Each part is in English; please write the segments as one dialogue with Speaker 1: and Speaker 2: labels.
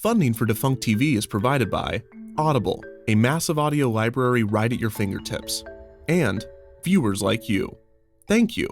Speaker 1: Funding for Defunct TV is provided by Audible, a massive audio library right at your fingertips, and viewers like you. Thank you.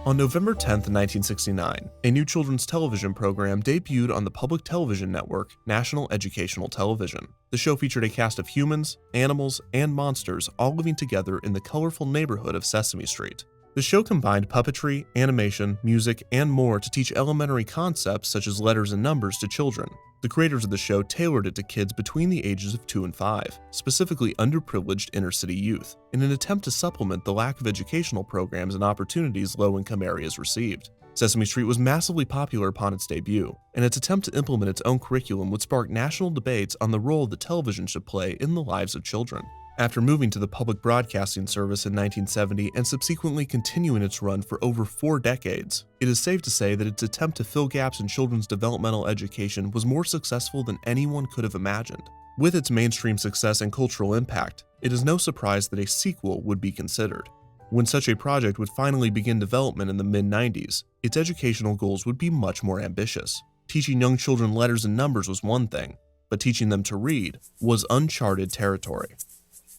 Speaker 1: On November 10, 1969, a new children's television program debuted on the public television network National Educational Television. The show featured a cast of humans, animals, and monsters all living together in the colorful neighborhood of Sesame Street. The show combined puppetry, animation, music, and more to teach elementary concepts such as letters and numbers to children. The creators of the show tailored it to kids between the ages of 2 and 5, specifically underprivileged inner-city youth, in an attempt to supplement the lack of educational programs and opportunities low-income areas received. Sesame Street was massively popular upon its debut, and its attempt to implement its own curriculum would spark national debates on the role that television should play in the lives of children. After moving to the public broadcasting service in 1970 and subsequently continuing its run for over 4 decades, it is safe to say that its attempt to fill gaps in children's developmental education was more successful than anyone could have imagined. With its mainstream success and cultural impact, it is no surprise that a sequel would be considered. When such a project would finally begin development in the mid-90s, its educational goals would be much more ambitious. Teaching young children letters and numbers was one thing, but teaching them to read was uncharted territory.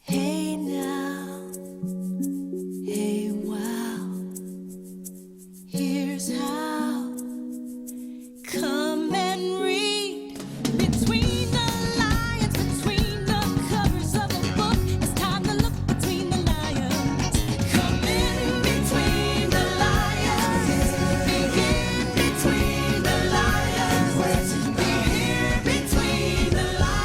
Speaker 2: Hey now, hey wow, here's how. Come and read between the lines, between the covers of a book. It's time to look between the lines. Come in between the lines, begin between the lines, be here between the lines.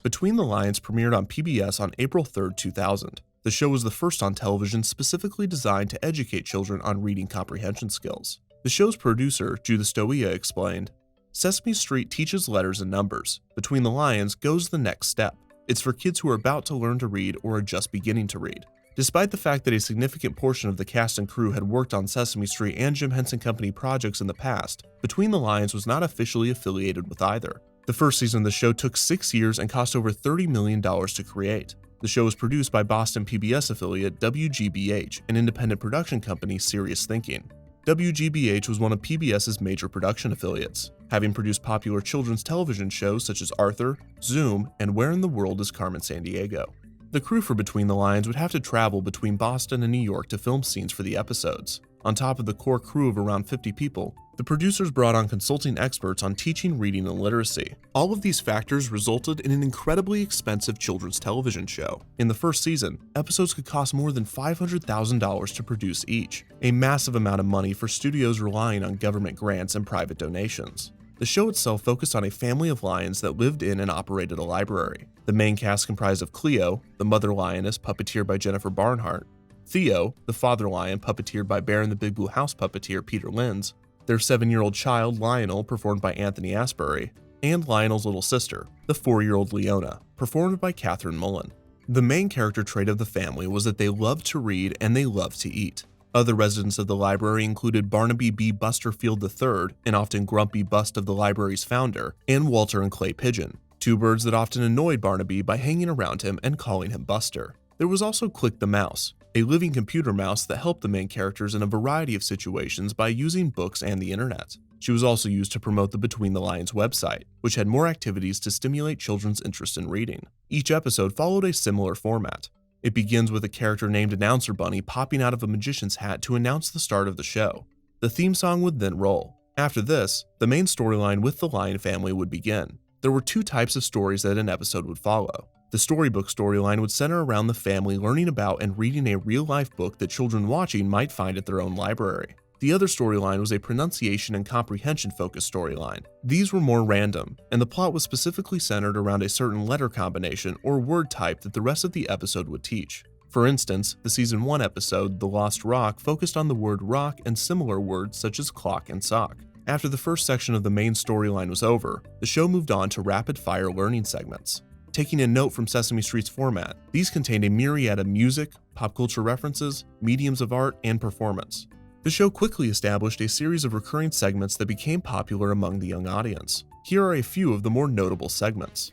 Speaker 1: Between the Lines premiered on PBS on April 3, 2000. The show was the first on television specifically designed to educate children on reading comprehension skills. The show's producer, Judith Stoia, explained, "Sesame Street teaches letters and numbers. Between the Lines goes the next step. It's for kids who are about to learn to read or are just beginning to read." Despite the fact that a significant portion of the cast and crew had worked on Sesame Street and Jim Henson Company projects in the past, Between the Lines was not officially affiliated with either. The first season of the show took 6 years and cost over $30 million to create. The show was produced by Boston PBS affiliate WGBH, an independent production company, Serious Thinking. WGBH was one of PBS's major production affiliates, having produced popular children's television shows such as Arthur, Zoom, and Where in the World is Carmen Sandiego. The crew for Between the Lines would have to travel between Boston and New York to film scenes for the episodes. On top of the core crew of around 50 people, the producers brought on consulting experts on teaching reading and literacy. All of these factors resulted in an incredibly expensive children's television show. In the first season, episodes could cost more than $500,000 to produce each, a massive amount of money for studios relying on government grants and private donations. The show itself focused on a family of lions that lived in and operated a library. The main cast comprised of Cleo, the mother lioness puppeteered by Jennifer Barnhart, Theo, the father lion puppeteered by Bear in the Big Blue House puppeteer Peter Linz, their 7-year-old child Lionel performed by Anthony Asbury, and Lionel's little sister, the 4-year-old Leona, performed by Catherine Mullen. The main character trait of the family was that they loved to read and they loved to eat. Other residents of the library included Barnaby B. Busterfield III, an often grumpy bust of the library's founder, and Walter and Clay Pigeon, 2 birds that often annoyed Barnaby by hanging around him and calling him Buster. There was also Click the Mouse, a living computer mouse that helped the main characters in a variety of situations by using books and the internet. She was also used to promote the Between the Lines website, which had more activities to stimulate children's interest in reading. Each episode followed a similar format. It begins with a character named Announcer Bunny popping out of a magician's hat to announce the start of the show. The theme song would then roll. After this, the main storyline with the Lion family would begin. There were 2 types of stories that an episode would follow. The storybook storyline would center around the family learning about and reading a real-life book that children watching might find at their own library. The other storyline was a pronunciation and comprehension-focused storyline. These were more random, and the plot was specifically centered around a certain letter combination or word type that the rest of the episode would teach. For instance, the Season 1 episode, The Lost Rock, focused on the word rock and similar words such as clock and sock. After the first section of the main storyline was over, the show moved on to rapid-fire learning segments. Taking a note from Sesame Street's format, these contained a myriad of music, pop culture references, mediums of art, and performance. The show quickly established a series of recurring segments that became popular among the young audience. Here are a few of the more notable segments.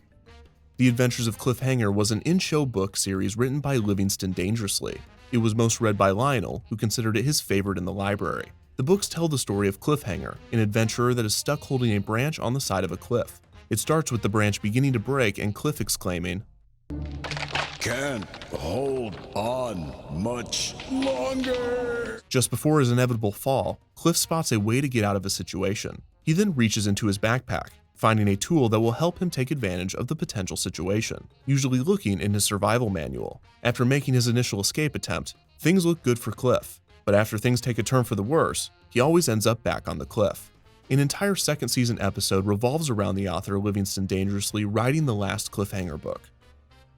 Speaker 1: The Adventures of Cliffhanger was an in-show book series written by Livingston Dangerously. It was most read by Lionel, who considered it his favorite in the library. The books tell the story of Cliffhanger, an adventurer that is stuck holding a branch on the side of a cliff. It starts with the branch beginning to break and Cliff exclaiming,
Speaker 3: "Can't hold on much longer."
Speaker 1: Just before his inevitable fall, Cliff spots a way to get out of a situation. He then reaches into his backpack, finding a tool that will help him take advantage of the potential situation, usually looking in his survival manual. After making his initial escape attempt, things look good for Cliff, but after things take a turn for the worse, he always ends up back on the cliff. An entire second season episode revolves around the author Livingston Dangerously writing the last Cliffhanger book.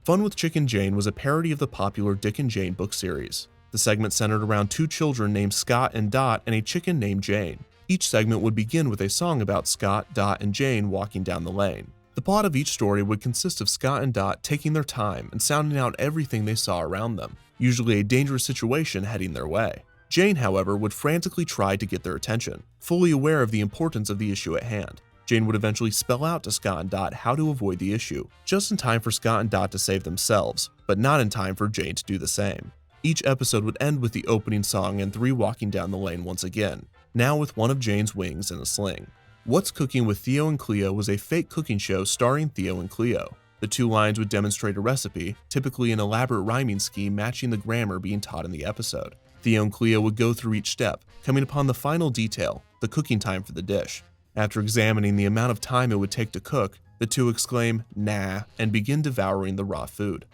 Speaker 1: Fun with Chick and Jane was a parody of the popular Dick and Jane book series. The segment centered around two children named Scott and Dot and a chicken named Jane. Each segment would begin with a song about Scott, Dot, and Jane walking down the lane. The plot of each story would consist of Scott and Dot taking their time and sounding out everything they saw around them, usually a dangerous situation heading their way. Jane, however, would frantically try to get their attention, fully aware of the importance of the issue at hand. Jane would eventually spell out to Scott and Dot how to avoid the issue, just in time for Scott and Dot to save themselves, but not in time for Jane to do the same. Each episode would end with the opening song and three walking down the lane once again, now with one of Jane's wings in a sling. What's Cooking with Theo and Cleo was a fake cooking show starring Theo and Cleo. The two lines would demonstrate a recipe, typically an elaborate rhyming scheme matching the grammar being taught in the episode. Theo and Cleo would go through each step, coming upon the final detail, the cooking time for the dish. After examining the amount of time it would take to cook, the two exclaim, "Nah," and begin devouring the raw food.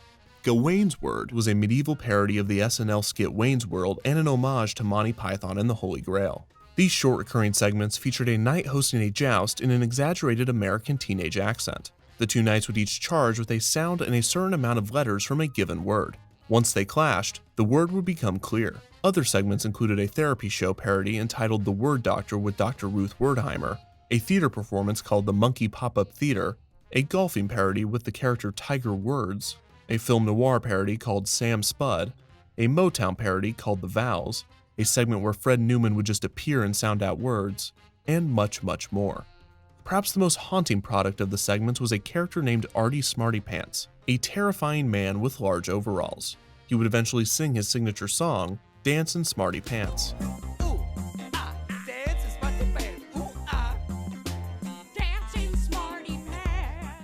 Speaker 1: Gawain's Word was a medieval parody of the SNL skit Wayne's World and an homage to Monty Python and the Holy Grail. These short recurring segments featured a knight hosting a joust in an exaggerated American teenage accent. The two knights would each charge with a sound and a certain amount of letters from a given word. Once they clashed, the word would become clear. Other segments included a therapy show parody entitled The Word Doctor with Dr. Ruth Wordheimer, a theater performance called The Monkey Pop-Up Theater, a golfing parody with the character Tiger Words, a film noir parody called Sam Spud, a Motown parody called The Vows, a segment where Fred Newman would just appear and sound out words, and much, much more. Perhaps the most haunting product of the segments was a character named Artie Smarty Pants, a terrifying man with large overalls. He would eventually sing his signature song, Dance in Smarty Pants.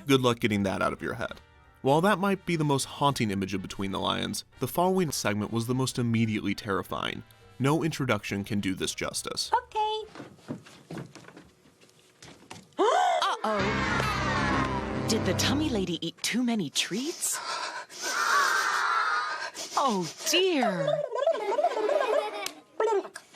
Speaker 1: Good luck getting that out of your head. While that might be the most haunting image of Between the Lions, the following segment was the most immediately terrifying. No introduction can do this justice.
Speaker 4: Okay. Uh-oh. Did the tummy lady eat too many treats? Oh dear.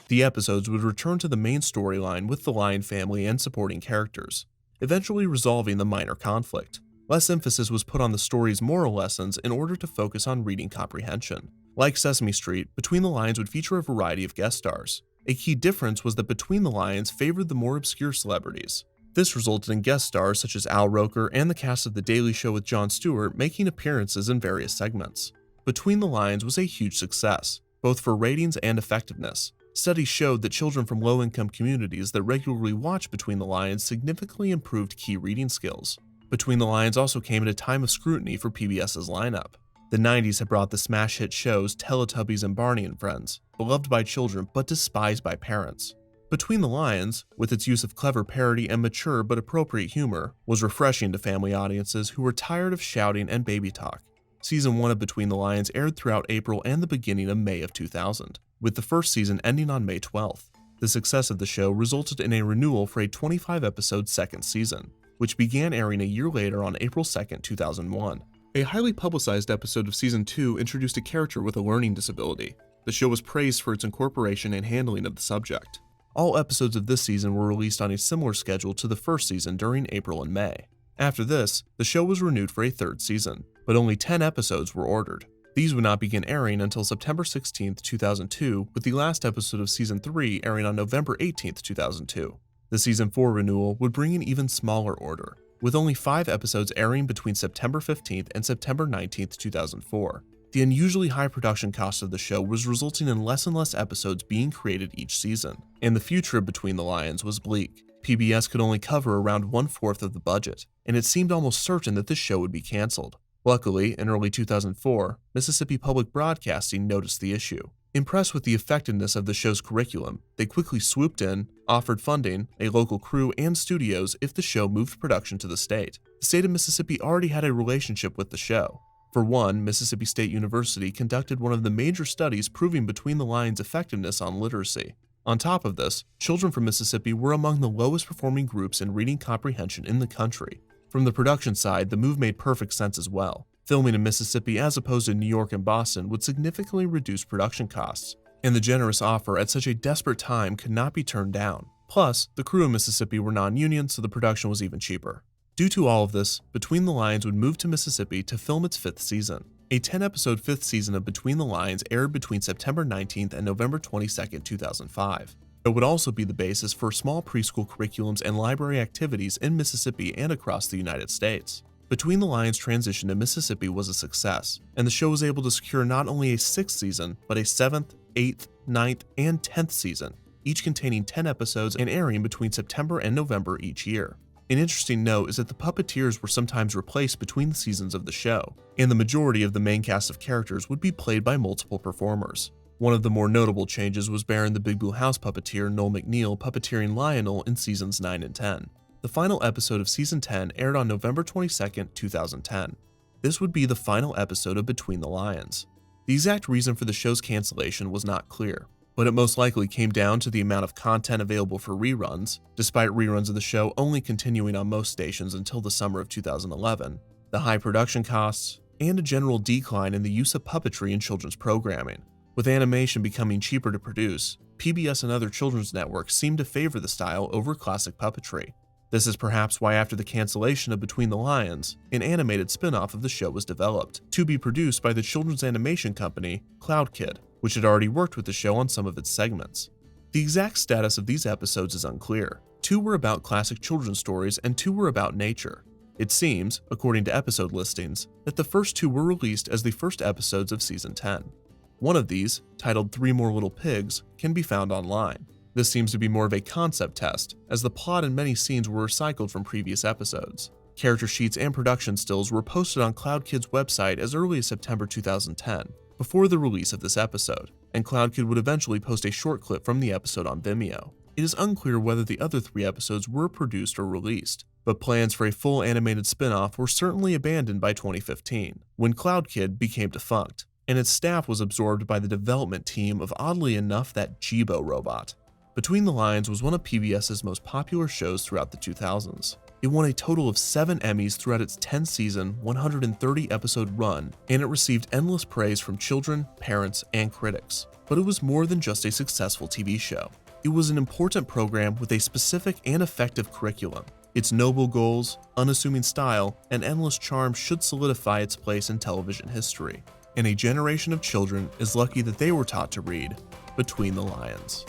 Speaker 1: The episodes would return to the main storyline with the Lion family and supporting characters, eventually resolving the minor conflict. Less emphasis was put on the story's moral lessons in order to focus on reading comprehension. Like Sesame Street, Between the Lions would feature a variety of guest stars. A key difference was that Between the Lions favored the more obscure celebrities. This resulted in guest stars such as Al Roker and the cast of The Daily Show with Jon Stewart making appearances in various segments. Between the Lions was a huge success, both for ratings and effectiveness. Studies showed that children from low-income communities that regularly watched Between the Lions significantly improved key reading skills. Between the Lions also came at a time of scrutiny for PBS's lineup. The 90s had brought the smash hit shows Teletubbies and Barney and Friends, beloved by children but despised by parents. Between the Lions, with its use of clever parody and mature but appropriate humor, was refreshing to family audiences who were tired of shouting and baby talk. Season 1 of Between the Lions aired throughout April and the beginning of May of 2000, with the first season ending on May 12th. The success of the show resulted in a renewal for a 25-episode second season, which began airing a year later on April 2, 2001. A highly publicized episode of Season 2 introduced a character with a learning disability. The show was praised for its incorporation and handling of the subject. All episodes of this season were released on a similar schedule to the first season during April and May. After this, the show was renewed for a third season, but only 10 episodes were ordered. These would not begin airing until September 16, 2002, with the last episode of Season 3 airing on November 18, 2002. The Season 4 renewal would bring an even smaller order, with only 5 episodes airing between September 15th and September 19, 2004. The unusually high production cost of the show was resulting in less and less episodes being created each season, and the future of Between the Lions was bleak. PBS could only cover around 1/4 of the budget, and it seemed almost certain that the show would be canceled. Luckily, in early 2004, Mississippi Public Broadcasting noticed the issue. Impressed with the effectiveness of the show's curriculum, they quickly swooped in, offered funding, a local crew, and studios if the show moved production to the state. The state of Mississippi already had a relationship with the show. For one, Mississippi State University conducted one of the major studies proving Between the Lions' effectiveness on literacy. On top of this, children from Mississippi were among the lowest performing groups in reading comprehension in the country. From the production side, the move made perfect sense as well. Filming in Mississippi as opposed to New York and Boston would significantly reduce production costs, and the generous offer at such a desperate time could not be turned down. Plus, the crew in Mississippi were non-union, so the production was even cheaper. Due to all of this, Between the Lions would move to Mississippi to film its 5th season. A 10-episode 5th season of Between the Lions aired between September 19th and November 22nd, 2005. It would also be the basis for small preschool curriculums and library activities in Mississippi and across the United States. Between the Lions' transition to Mississippi was a success, and the show was able to secure not only a 6th season, but a 7th, 8th, 9th, and 10th season, each containing 10 episodes and airing between September and November each year. An interesting note is that the puppeteers were sometimes replaced between the seasons of the show, and the majority of the main cast of characters would be played by multiple performers. One of the more notable changes was Baron the Big Blue House puppeteer Noel McNeil puppeteering Lionel in seasons 9 and 10. The final episode of season 10 aired on November 22, 2010. This would be the final episode of Between the Lions. The exact reason for the show's cancellation was not clear, but it most likely came down to the amount of content available for reruns, despite reruns of the show only continuing on most stations until the summer of 2011, the high production costs, and a general decline in the use of puppetry in children's programming. With animation becoming cheaper to produce, PBS and other children's networks seemed to favor the style over classic puppetry. This is perhaps why after the cancellation of Between the Lions, an animated spin-off of the show was developed, to be produced by the children's animation company Cloud Kid, which had already worked with the show on some of its segments. The exact status of these episodes is unclear. 2 were about classic children's stories and 2 were about nature. It seems, according to episode listings, that the first 2 were released as the first episodes of season 10. One of these, titled 3 More Little Pigs, can be found online. This seems to be more of a concept test, as the plot and many scenes were recycled from previous episodes. Character sheets and production stills were posted on Cloud Kid's website as early as September 2010, before the release of this episode, and Cloud Kid would eventually post a short clip from the episode on Vimeo. It is unclear whether the other 3 episodes were produced or released, but plans for a full animated spin-off were certainly abandoned by 2015, when Cloud Kid became defunct, and its staff was absorbed by the development team of, oddly enough, that Jibo robot. Between the Lions was one of PBS's most popular shows throughout the 2000s. It won a total of 7 Emmys throughout its 10-season, 130-episode run, and it received endless praise from children, parents, and critics. But it was more than just a successful TV show. It was an important program with a specific and effective curriculum. Its noble goals, unassuming style, and endless charm should solidify its place in television history. And a generation of children is lucky that they were taught to read Between the Lions.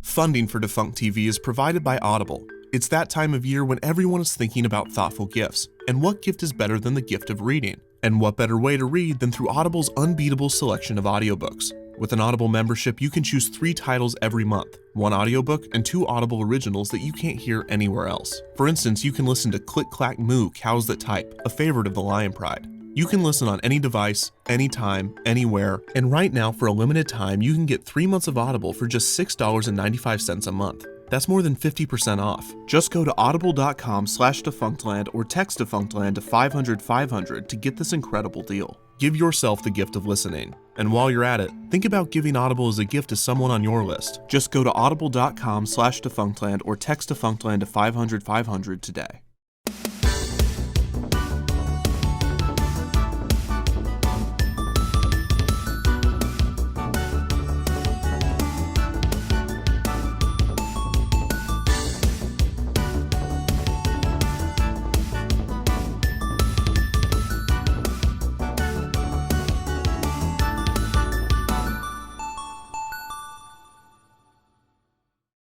Speaker 1: Funding for Defunct TV is provided by Audible. It's that time of year when everyone is thinking about thoughtful gifts, and what gift is better than the gift of reading? And what better way to read than through Audible's unbeatable selection of audiobooks? With an Audible membership, you can choose 3 titles every month, 1 audiobook and 2 Audible originals that you can't hear anywhere else. For instance, you can listen to Click Clack Moo, Cows That Type, a favorite of the Lion Pride. You can listen on any device, anytime, anywhere, and right now for a limited time you can get 3 months of Audible for just $6.95 a month. That's more than 50% off. Just go to audible.com/defunctland or text Defunctland to 500-500 to get this incredible deal. Give yourself the gift of listening. And while you're at it, think about giving Audible as a gift to someone on your list. Just go to audible.com/defunctland or text Defunctland to 500-500 today.